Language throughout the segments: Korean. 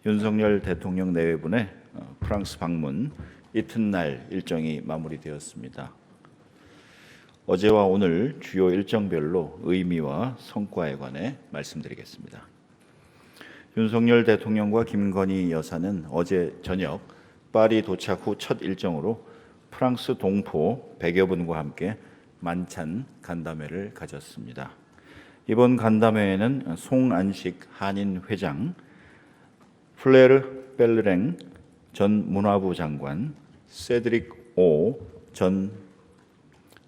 윤석열 대통령 내외분의 프랑스 방문 이튿날 일정이 마무리되었습니다. 어제와 오늘 주요 일정별로 의미와 성과에 관해 말씀드리겠습니다. 윤석열 대통령과 김건희 여사는 어제 저녁 파리 도착 후 첫 일정으로 프랑스 동포 100여 분과 함께 만찬 간담회를 가졌습니다. 이번 간담회에는 송안식 한인 회장, 플레르 벨르랭 전 문화부 장관, 세드릭 오 전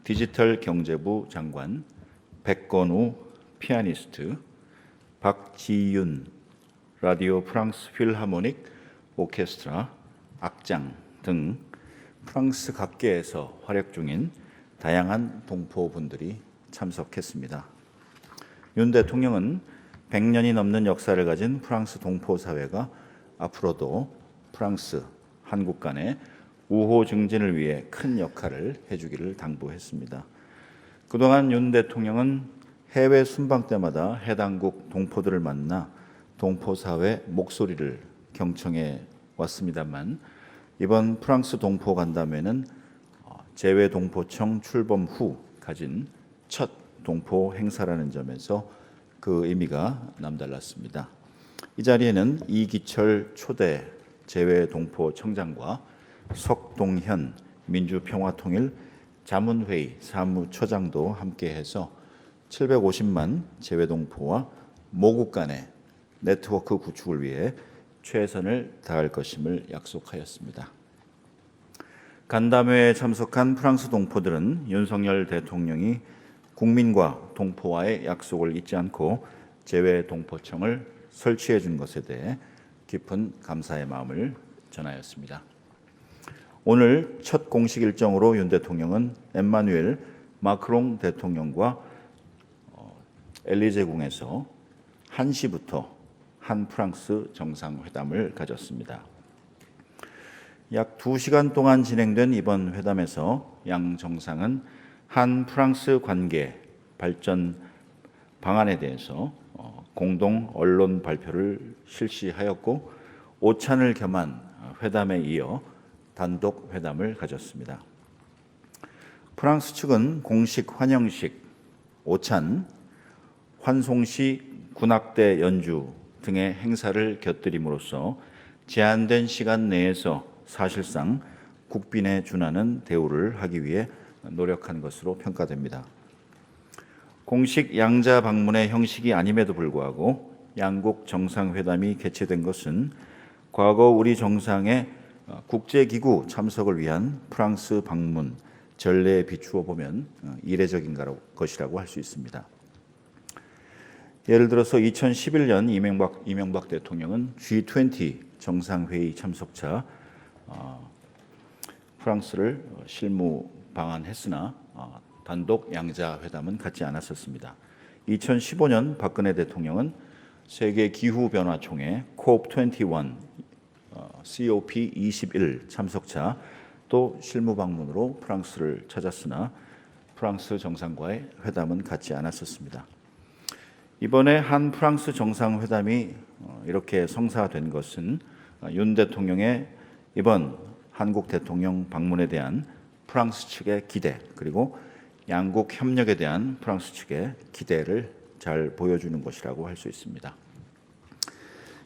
디지털 경제부 장관, 백건우 피아니스트, 박지윤 라디오 프랑스 필하모닉 오케스트라 악장 등 프랑스 각계에서 활약 중인 다양한 동포분들이 참석했습니다. 윤 대통령은 100년이 넘는 역사를 가진 프랑스 동포 사회가 앞으로도 프랑스, 한국 간의 우호 증진을 위해 큰 역할을 해주기를 당부했습니다. 그동안 윤 대통령은 해외 순방 때마다 해당국 동포들을 만나 동포 사회 목소리를 경청해 왔습니다만 이번 프랑스 동포 간담회는 재외동포청 출범 후 가진 첫 동포 행사라는 점에서 그 의미가 남달랐습니다. 이 자리에는 이기철 초대 재외동포청장과 석동현 민주평화통일 자문회의 사무처장도 함께해서 750만 재외동포와 모국 간의 네트워크 구축을 위해 최선을 다할 것임을 약속하였습니다. 간담회에 참석한 프랑스 동포들은 윤석열 대통령이 국민과 동포와의 약속을 잊지 않고 재외동포청을 설치해 준 것에 대해 깊은 감사의 마음을 전하였습니다. 오늘 첫 공식 일정으로 윤 대통령은 엠마누엘 마크롱 대통령과 엘리제궁에서 1시부터 한 프랑스 정상회담을 가졌습니다. 약 2시간 동안 진행된 이번 회담에서 양 정상은 한 프랑스 관계 발전 방안에 대해서 공동 언론 발표를 실시하였고 오찬을 겸한 회담에 이어 단독 회담을 가졌습니다. 프랑스 측은 공식 환영식, 오찬, 환송시 군악대 연주 등의 행사를 곁들임으로써 제한된 시간 내에서 사실상 국빈에 준하는 대우를 하기 위해 노력한 것으로 평가됩니다. 공식 양자 방문의 형식이 아님에도 불구하고 양국 정상회담이 개최된 것은 과거 우리 정상의 국제기구 참석을 위한 프랑스 방문 전례에 비추어 보면 이례적인 것이라고 할 수 있습니다. 예를 들어서 2011년 이명박 대통령은 G20 정상회의 참석차 프랑스를 실무 방한했으나 단독 양자 회담은 갖지 않았었습니다. 2015년 박근혜 대통령은 세계 기후 변화 총회 COP21 COP21 참석차 또 실무 방문으로 프랑스를 찾았으나 프랑스 정상과의 회담은 갖지 않았었습니다. 이번에 한 프랑스 정상회담이 이렇게 성사된 것은 윤 대통령의 이번 한국 대통령 방문에 대한 프랑스 측의 기대 그리고 양국 협력에 대한 프랑스 측의 기대를 잘 보여주는 것이라고 할 수 있습니다.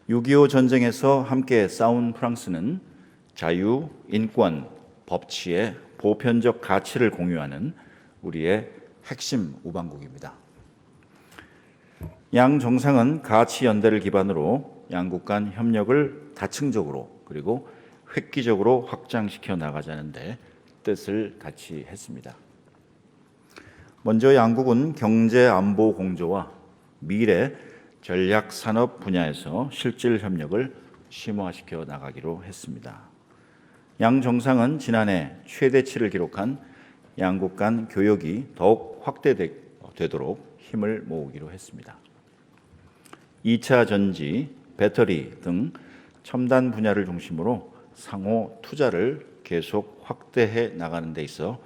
6.25 전쟁에서 함께 싸운 프랑스는 자유, 인권, 법치의 보편적 가치를 공유하는 우리의 핵심 우방국입니다. 양 정상은 가치 연대를 기반으로 양국 간 협력을 다층적으로 그리고 획기적으로 확장시켜 나가자는 데 뜻을 같이 했습니다. 먼저 양국은 경제 안보 공조와 미래 전략 산업 분야에서 실질 협력을 심화시켜 나가기로 했습니다. 양 정상은 지난해 최대치를 기록한 양국 간 교역이 더욱 확대되도록 힘을 모으기로 했습니다. 2차 전지, 배터리 등 첨단 분야를 중심으로 상호 투자를 계속 확대해 나가는 데 있어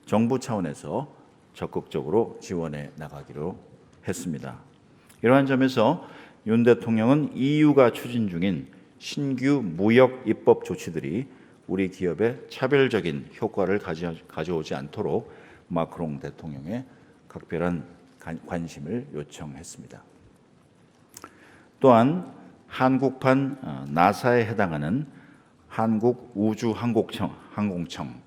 정부 차원에서 적극적으로 지원해 나가기로 했습니다. 이러한 점에서 윤 대통령은 EU가 추진 중인 신규 무역 입법 조치들이 우리 기업에 차별적인 효과를 가져오지 않도록 마크롱 대통령의 각별한 관심을 요청했습니다. 또한 한국판 나사에 해당하는 한국우주항공청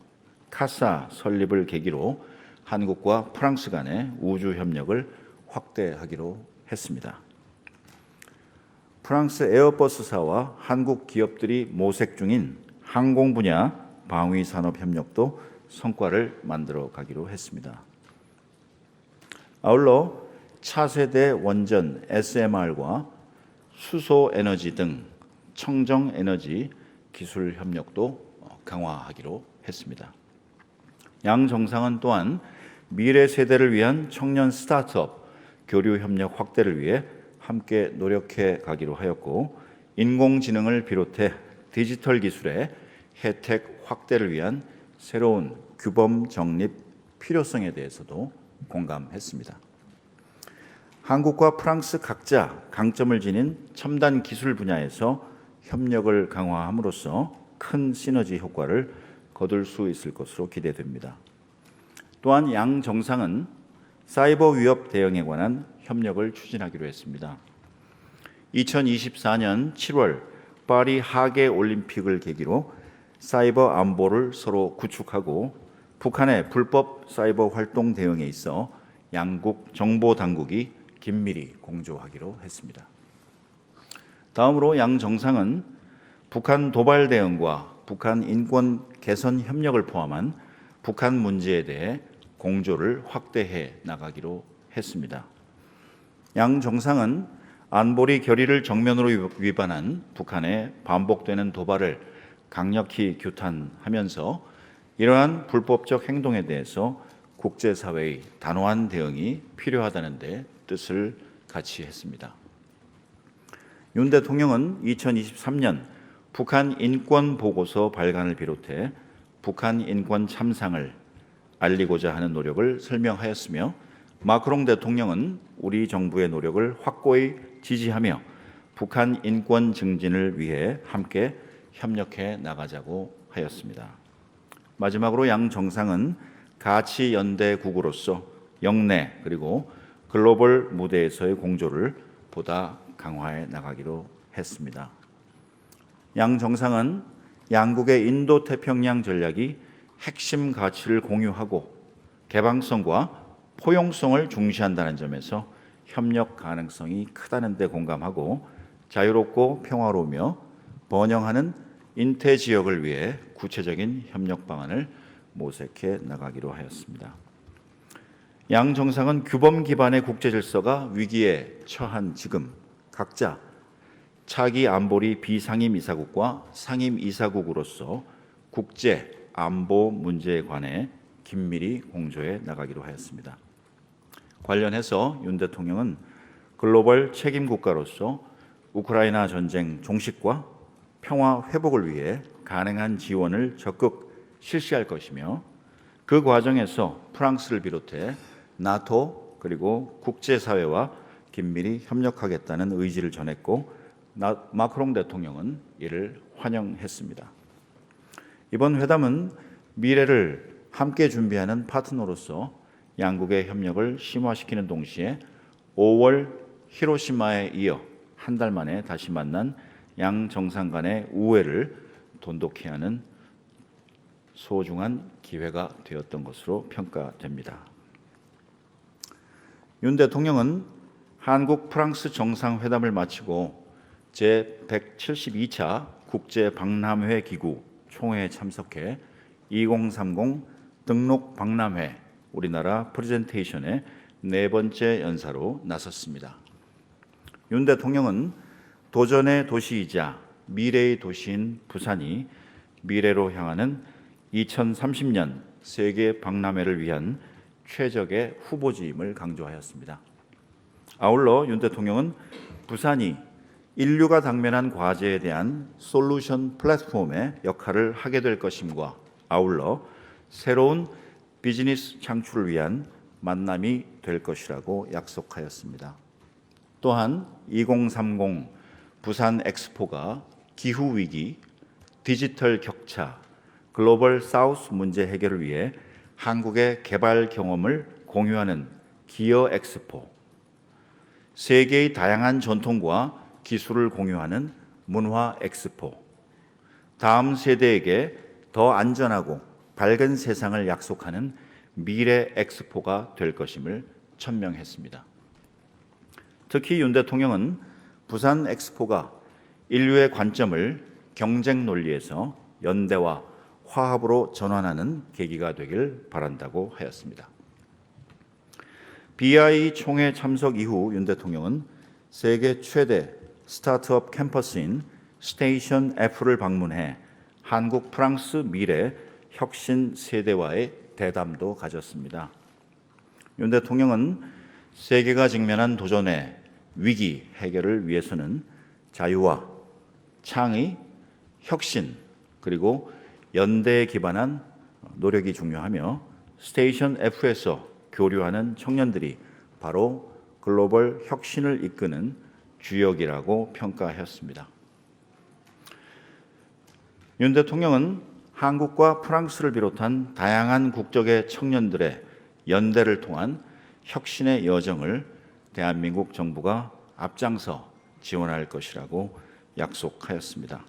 카사 설립을 계기로 한국과 프랑스 간의 우주 협력을 확대하기로 했습니다. 프랑스 에어버스사와 한국 기업들이 모색 중인 항공 분야 방위 산업 협력도 성과를 만들어 가기로 했습니다. 아울러 차세대 원전 SMR과 수소 에너지 등 청정 에너지 기술 협력도 강화하기로 했습니다. 양 정상은 또한 미래 세대를 위한 청년 스타트업 교류 협력 확대를 위해 함께 노력해 가기로 하였고, 인공지능을 비롯해 디지털 기술의 혜택 확대를 위한 새로운 규범 정립 필요성에 대해서도 공감했습니다. 한국과 프랑스 각자 강점을 지닌 첨단 기술 분야에서 협력을 강화함으로써 큰 시너지 효과를 거둘 수 있을 것으로 기대됩니다. 또한 양 정상은 사이버 위협 대응에 관한 협력을 추진하기로 했습니다. 2024년 7월 파리 하계 올림픽을 계기로 사이버 안보를 서로 구축하고 북한의 불법 사이버 활동 대응에 있어 양국 정보 당국이 긴밀히 공조하기로 했습니다. 다음으로 양 정상은 북한 도발 대응과 북한 인권 개선 협력을 포함한 북한 문제에 대해 공조를 확대해 나가기로 했습니다. 양 정상은 안보리 결의를 정면으로 위반한 북한의 반복되는 도발을 강력히 규탄하면서 이러한 불법적 행동에 대해서 국제사회의 단호한 대응이 필요하다는 데 뜻을 같이 했습니다. 윤 대통령은 2023년 북한 인권 보고서 발간을 비롯해 북한 인권 참상을 알리고자 하는 노력을 설명하였으며, 마크롱 대통령은 우리 정부의 노력을 확고히 지지하며 북한 인권 증진을 위해 함께 협력해 나가자고 하였습니다. 마지막으로 양 정상은 가치 연대국으로서 영내 그리고 글로벌 무대에서의 공조를 보다 강화해 나가기로 했습니다. 양 정상은 양국의 인도태평양 전략이 핵심 가치를 공유하고 개방성과 포용성을 중시한다는 점에서 협력 가능성이 크다는 데 공감하고, 자유롭고 평화로우며 번영하는 인태 지역을 위해 구체적인 협력 방안을 모색해 나가기로 하였습니다. 양 정상은 규범 기반의 국제 질서가 위기에 처한 지금 각자 차기 안보리 비상임 이사국과 상임 이사국으로서 국제 안보 문제에 관해 긴밀히 공조해 나가기로 하였습니다. 관련해서 윤 대통령은 글로벌 책임 국가로서 우크라이나 전쟁 종식과 평화 회복을 위해 가능한 지원을 적극 실시할 것이며, 그 과정에서 프랑스를 비롯해 나토 그리고 국제사회와 긴밀히 협력하겠다는 의지를 전했고, 마크롱 대통령은 이를 환영했습니다. 이번 회담은 미래를 함께 준비하는 파트너로서 양국의 협력을 심화시키는 동시에 5월 히로시마에 이어 한 달 만에 다시 만난 양 정상 간의 우애를 돈독히 하는 소중한 기회가 되었던 것으로 평가됩니다. 윤 대통령은 한국 프랑스 정상회담을 마치고 제172차 국제박람회 기구 총회에 참석해 2030 등록 박람회 우리나라 프레젠테이션의 네 번째 연사로 나섰습니다. 윤 대통령은 도전의 도시이자 미래의 도시인 부산이 미래로 향하는 2030년 세계 박람회를 위한 최적의 후보지임을 강조하였습니다. 아울러 윤 대통령은 부산이 인류가 당면한 과제에 대한 솔루션 플랫폼의 역할을 하게 될 것임과 아울러 새로운 비즈니스 창출을 위한 만남이 될 것이라고 약속하였습니다. 또한 2030 부산 엑스포가 기후 위기, 디지털 격차, 글로벌 사우스 문제 해결을 위해 한국의 개발 경험을 공유하는 기어 엑스포, 세계의 다양한 전통과 기술을 공유하는 문화 엑스포, 다음 세대에게 더 안전하고 밝은 세상을 약속하는 미래 엑스포가 될 것임을 천명했습니다. 특히 윤 대통령은 부산 엑스포가 인류의 관점을 경쟁 논리에서 연대와 화합으로 전환하는 계기가 되길 바란다고 하였습니다. BI 총회 참석 이후 윤 대통령은 세계 최대 스타트업 캠퍼스인 스테이션 F를 방문해 한국 프랑스 미래 혁신 세대와의 대담도 가졌습니다. 윤 대통령은 세계가 직면한 도전의 위기 해결을 위해서는 자유와 창의, 혁신, 그리고 연대에 기반한 노력이 중요하며 스테이션 F에서 교류하는 청년들이 바로 글로벌 혁신을 이끄는 주역이라고 평가하였습니다. 윤 대통령은 한국과 프랑스를 비롯한 다양한 국적의 청년들의 연대를 통한 혁신의 여정을 대한민국 정부가 앞장서 지원할 것이라고 약속하였습니다.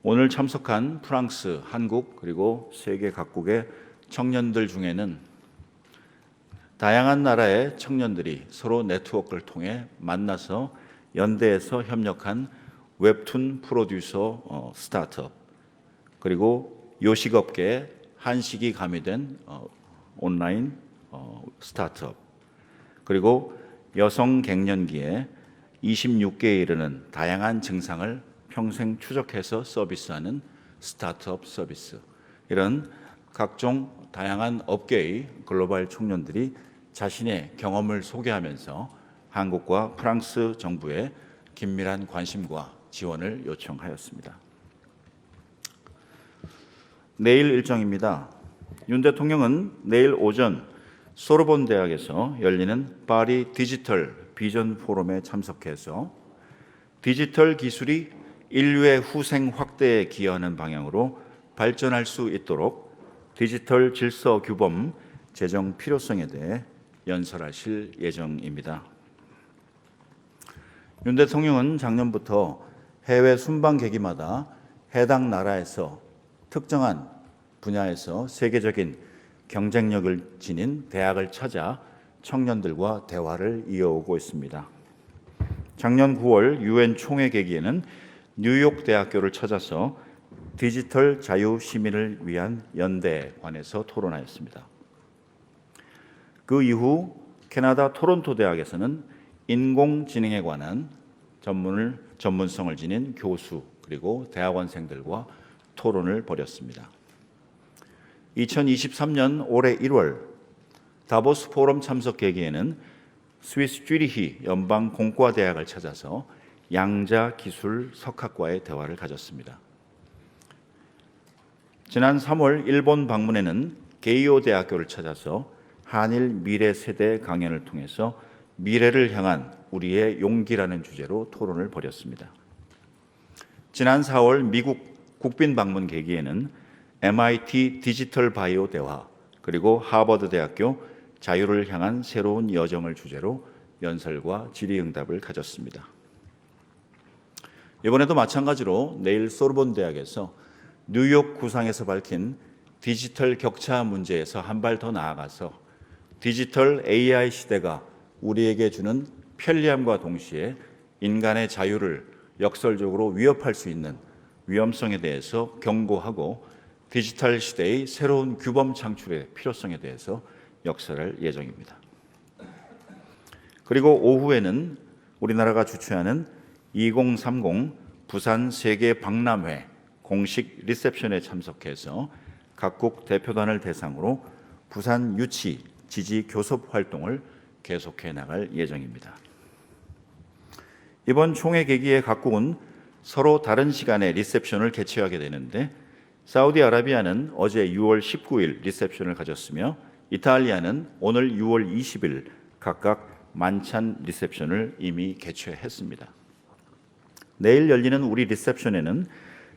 오늘 참석한 프랑스, 한국 그리고 세계 각국의 청년들 중에는 다양한 나라의 청년들이 서로 네트워크를 통해 만나서 연대해서 협력한 웹툰 프로듀서 스타트업, 그리고 요식업계에 한식이 가미된 온라인 스타트업, 그리고 여성 갱년기에 26개에 이르는 다양한 증상을 평생 추적해서 서비스하는 스타트업 서비스, 이런 각종 다양한 업계의 글로벌 청년들이 자신의 경험을 소개하면서 한국과 프랑스 정부의 긴밀한 관심과 지원을 요청하였습니다. 내일 일정입니다. 윤 대통령은 내일 오전 소르본 대학에서 열리는 파리 디지털 비전 포럼에 참석해서 디지털 기술이 인류의 후생 확대에 기여하는 방향으로 발전할 수 있도록 디지털 질서 규범 제정 필요성에 대해 연설하실 예정입니다. 윤 대통령은 작년부터 해외 순방 계기마다 해당 나라에서 특정한 분야에서 세계적인 경쟁력을 지닌 대학을 찾아 청년들과 대화를 이어오고 있습니다. 작년 9월 UN 총회 계기에는 뉴욕 대학교를 찾아서 디지털 자유 시민을 위한 연대에 관해서 토론하였습니다. 그 이후 캐나다 토론토 대학에서는 인공지능에 관한 전문성을 지닌 교수 그리고 대학원생들과 토론을 벌였습니다. 2023년 올해 1월 다보스 포럼 참석 계기에는 스위스 쥐리히 연방 공과대학을 찾아서 양자 기술 석학과의 대화를 가졌습니다. 지난 3월 일본 방문에는 게이오 대학교를 찾아서 한일 미래 세대 강연을 통해서 미래를 향한 우리의 용기라는 주제로 토론을 벌였습니다. 지난 4월 미국 국빈 방문 계기에는 MIT 디지털 바이오 대화 그리고 하버드 대학교 자유를 향한 새로운 여정을 주제로 연설과 질의응답을 가졌습니다. 이번에도 마찬가지로 내일 소르본 대학에서 뉴욕 구상에서 밝힌 디지털 격차 문제에서 한 발 더 나아가서 디지털 AI 시대가 우리에게 주는 편리함과 동시에 인간의 자유를 역설적으로 위협할 수 있는 위험성에 대해서 경고하고 디지털 시대의 새로운 규범 창출의 필요성에 대해서 역설할 예정입니다. 그리고 오후에는 우리나라가 주최하는 2030 부산 세계 박람회 공식 리셉션에 참석해서 각국 대표단을 대상으로 부산 유치 지지 교섭 활동을 계속해 나갈 예정입니다. 이번 총회 계기에 각국은 서로 다른 시간에 리셉션을 개최하게 되는데 사우디아라비아는 어제 6월 19일 리셉션을 가졌으며 이탈리아는 오늘 6월 20일 각각 만찬 리셉션을 이미 개최했습니다. 내일 열리는 우리 리셉션에는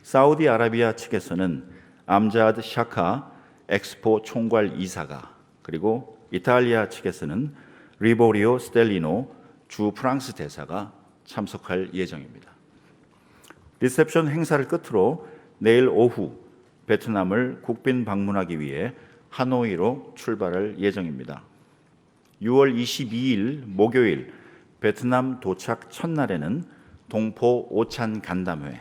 사우디아라비아 측에서는 암자드 샤카 엑스포 총괄 이사가, 그리고 이탈리아 측에서는 리보리오 스텔리노 주 프랑스 대사가 참석할 예정입니다. 리셉션 행사를 끝으로 내일 오후 베트남을 국빈 방문하기 위해 하노이로 출발할 예정입니다. 6월 22일 목요일 베트남 도착 첫날에는 동포 오찬 간담회,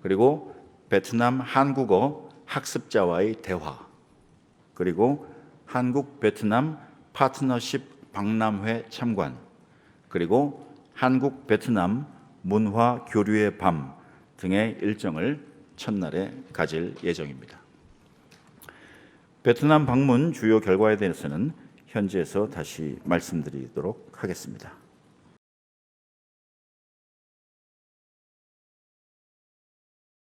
그리고 베트남 한국어 학습자와의 대화, 그리고 한국 베트남 파트너십 박람회 참관, 그리고 한국 베트남 문화 교류의 밤 등의 일정을 첫날에 가질 예정입니다. 베트남 방문 주요 결과에 대해서는 현지에서 다시 말씀드리도록 하겠습니다.